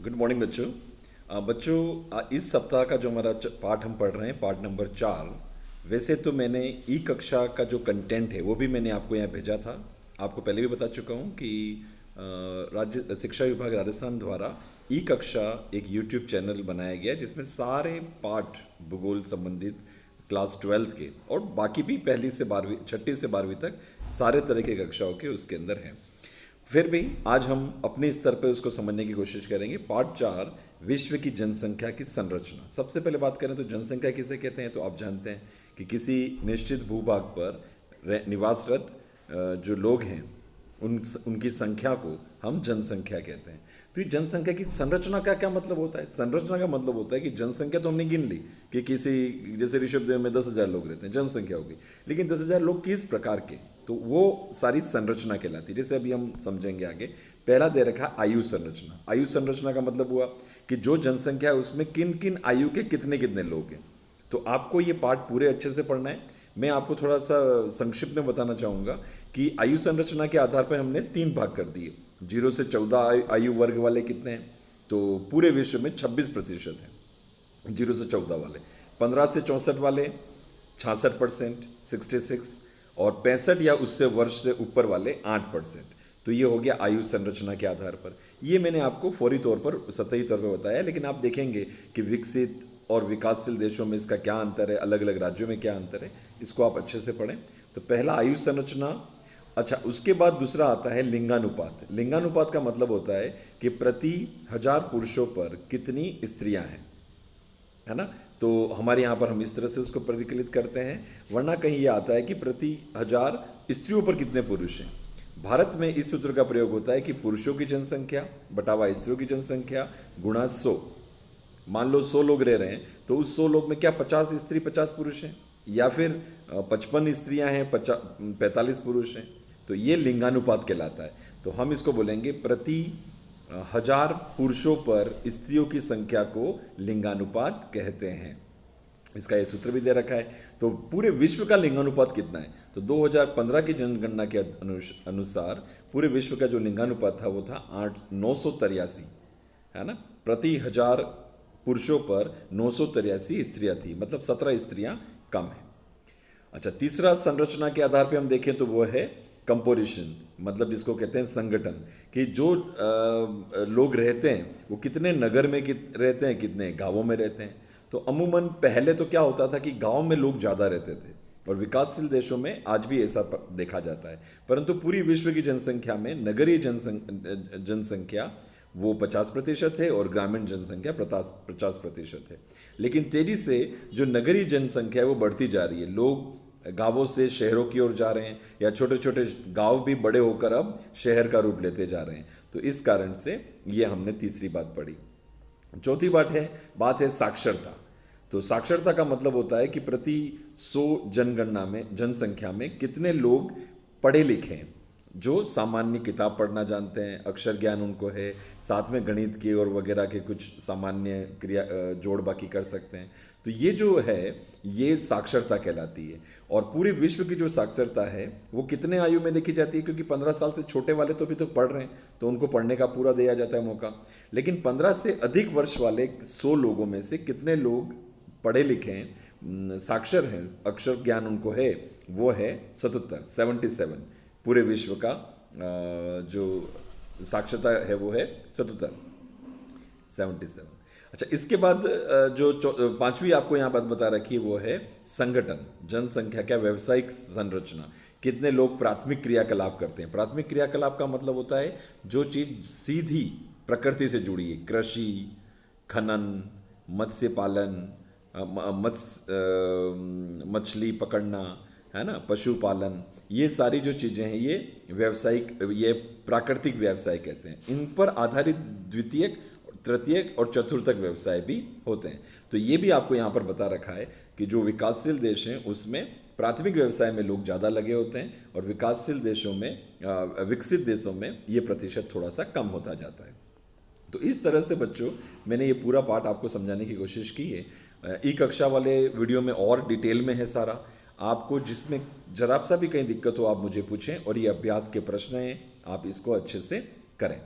Good morning बच्चों। इस सप्ताह का जो हमारा पाठ हम पढ़ रहे हैं, पाठ नंबर 4। वैसे तो मैंने ई कक्षा का जो कंटेंट है वो भी मैंने आपको यहाँ भेजा था। आपको पहले भी बता चुका हूँ कि राज्य शिक्षा विभाग राजस्थान द्वारा ई कक्षा एक यूट्यूब चैनल बनाया गया है जिसमें सारे पाठ भूगोल संबंधित क्लास 12th के और बाकी भी पहली से 12वीं, छठी से 12वीं तक सारे तरह के कक्षाओं के उसके अंदर हैं। फिर भी आज हम अपने स्तर पर उसको समझने की कोशिश करेंगे। पार्ट 4, विश्व की जनसंख्या की संरचना। सबसे पहले बात करें तो जनसंख्या किसे कहते हैं, तो आप जानते हैं कि किसी निश्चित भूभाग पर निवासरत जो लोग हैं उनकी संख्या को हम जनसंख्या कहते हैं। तो ये जनसंख्या की संरचना का क्या मतलब होता है? संरचना का मतलब होता है कि जनसंख्या तो हमने गिन ली कि किसी, जैसे ऋषभदेव में 10,000 लोग रहते हैं, जनसंख्या होगी। लेकिन 10,000 लोग किस प्रकार के, तो वो सारी संरचना कहलाती है। जैसे अभी हम समझेंगे आगे। पहला दे रखा आयु संरचना। आयु संरचना का मतलब हुआ कि जो जनसंख्या है उसमें किन किन आयु के कितने कितने लोग हैं। तो आपको ये पाठ पूरे अच्छे से पढ़ना है। मैं आपको थोड़ा सा संक्षिप्त में बताना चाहूँगा कि आयु संरचना के आधार पर हमने 3 भाग कर दिए। 0 से 14 आयु वर्ग वाले कितने हैं, तो पूरे विश्व में 26% हैं 0 से 14 वाले। 15 से 64 वाले 66%, 66। और 65 या उससे वर्ष से ऊपर वाले 8%। तो ये हो गया आयु संरचना के आधार पर। ये मैंने आपको फौरी तौर पर, सतही तौर पर बताया, लेकिन आप देखेंगे कि विकसित और विकासशील देशों में इसका क्या अंतर है, अलग अलग राज्यों में क्या अंतर है, इसको आप अच्छे से पढ़ें। तो पहला आयु संरचना। अच्छा, उसके बाद दूसरा आता है लिंगानुपात। लिंगानुपात का मतलब होता है कि प्रति 1000 पुरुषों पर कितनी स्त्रियां हैं, है ना। तो हमारे यहाँ पर हम इस तरह से उसको परिकलित करते हैं, वरना कहीं ये आता है कि प्रति 1000 स्त्रियों पर कितने पुरुष हैं। भारत में इस सूत्र का प्रयोग होता है कि पुरुषों की जनसंख्या बटावा स्त्रियों की जनसंख्या गुणा 100। मान लो 100 लोग रह रहे हैं, तो उस 100 लोग में क्या 50 स्त्री 50 पुरुष हैं, या फिर 55 स्त्रियां हैं 45 पुरुष हैं। तो ये लिंगानुपात कहलाता है। तो हम इसको बोलेंगे प्रति 1000 पुरुषों पर स्त्रियों की संख्या को लिंगानुपात कहते हैं। इसका ये सूत्र भी दे रखा है। तो पूरे विश्व का लिंगानुपात कितना है, तो 2015 की जनगणना के अनुसार पूरे विश्व का जो लिंगानुपात था वो था 983, है ना। प्रति 1000 पुरुषों पर 983 स्त्रियां थी, मतलब 17 स्त्रियां कम है। अच्छा, तीसरा संरचना के आधार पे हम देखें तो वो है कंपोजिशन, मतलब जिसको कहते हैं संगठन, कि जो लोग रहते हैं वो कितने नगर में रहते हैं, कितने गांवों में रहते हैं। तो अमूमन पहले तो क्या होता था कि गांव में लोग ज़्यादा रहते थे, और विकासशील देशों में आज भी ऐसा देखा जाता है। परंतु पूरी विश्व की जनसंख्या में नगरीय जनसंख्या वो 50% है और ग्रामीण जनसंख्या 50% है। लेकिन तेजी से जो नगरीय जनसंख्या है वो बढ़ती जा रही है। लोग गांवों से शहरों की ओर जा रहे हैं, या छोटे छोटे गांव भी बड़े होकर अब शहर का रूप लेते जा रहे हैं। तो इस कारण से ये हमने तीसरी बात पढ़ी। चौथी बात है साक्षरता। तो साक्षरता का मतलब होता है कि प्रति 100 जनगणना में, जनसंख्या में कितने लोग पढ़े लिखे हैं, जो सामान्य किताब पढ़ना जानते हैं, अक्षर ज्ञान उनको है, साथ में गणित के और वगैरह के कुछ सामान्य क्रिया जोड़ बाकी कर सकते हैं। तो ये जो है ये साक्षरता कहलाती है। और पूरे विश्व की जो साक्षरता है वो कितने आयु में देखी जाती है, क्योंकि 15 साल से छोटे वाले तो भी तो पढ़ रहे हैं, तो उनको पढ़ने का पूरा दिया जाता है मौका। लेकिन 15 से अधिक वर्ष वाले 100 लोगों में से कितने लोग पढ़े लिखे हैं, साक्षर हैं, अक्षर ज्ञान उनको है, वो है 77। पूरे विश्व का जो साक्षरता है वो है 77। अच्छा, इसके बाद जो पांचवी आपको यहाँ बात बता रखी है वो है संगठन, जनसंख्या का व्यावसायिक संरचना। कितने लोग प्राथमिक क्रियाकलाप करते हैं। प्राथमिक क्रियाकलाप का मतलब होता है जो चीज़ सीधी प्रकृति से जुड़ी है, कृषि, खनन, मत्स्य पालन, मछली पकड़ना, है ना, पशुपालन, ये सारी जो चीज़ें हैं ये व्यावसायिक, ये प्राकृतिक व्यवसाय कहते हैं। इन पर आधारित द्वितीयक, तृतीयक और चतुर्थक व्यवसाय भी होते हैं। तो ये भी आपको यहाँ पर बता रखा है कि जो विकासशील देश हैं उसमें प्राथमिक व्यवसाय में लोग ज़्यादा लगे होते हैं, और विकासशील देशों में, विकसित देशों में ये प्रतिशत थोड़ा सा कम होता जाता है। तो इस तरह से बच्चों मैंने ये पूरा पाठ आपको समझाने की कोशिश की है। ई कक्षा वाले वीडियो में और डिटेल में है सारा। आपको जिसमें जरा सा भी कहीं दिक्कत हो आप मुझे पूछें, और ये अभ्यास के प्रश्न हैं, आप इसको अच्छे से करें।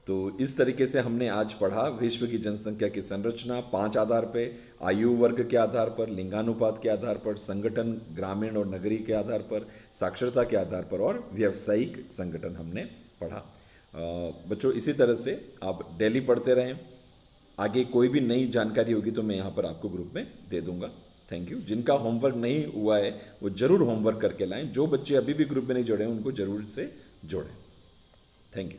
तो इस तरीके से हमने आज पढ़ा विश्व की जनसंख्या की संरचना 5 आधार पे, आयु वर्ग के आधार पर, लिंगानुपात के आधार पर, संगठन ग्रामीण और नगरीय के आधार पर, साक्षरता के आधार पर और व्यावसायिक संगठन हमने पढ़ा। बच्चों इसी तरह से आप डेली पढ़ते रहें। आगे कोई भी नई जानकारी होगी तो मैं यहाँ पर आपको ग्रुप में दे दूंगा। Thank you. जिनका होमवर्क नहीं हुआ है वो ज़रूर होमवर्क करके लाएं। जो बच्चे अभी भी ग्रुप में नहीं जुड़े हैं उनको ज़रूर से जोड़ें। Thank you.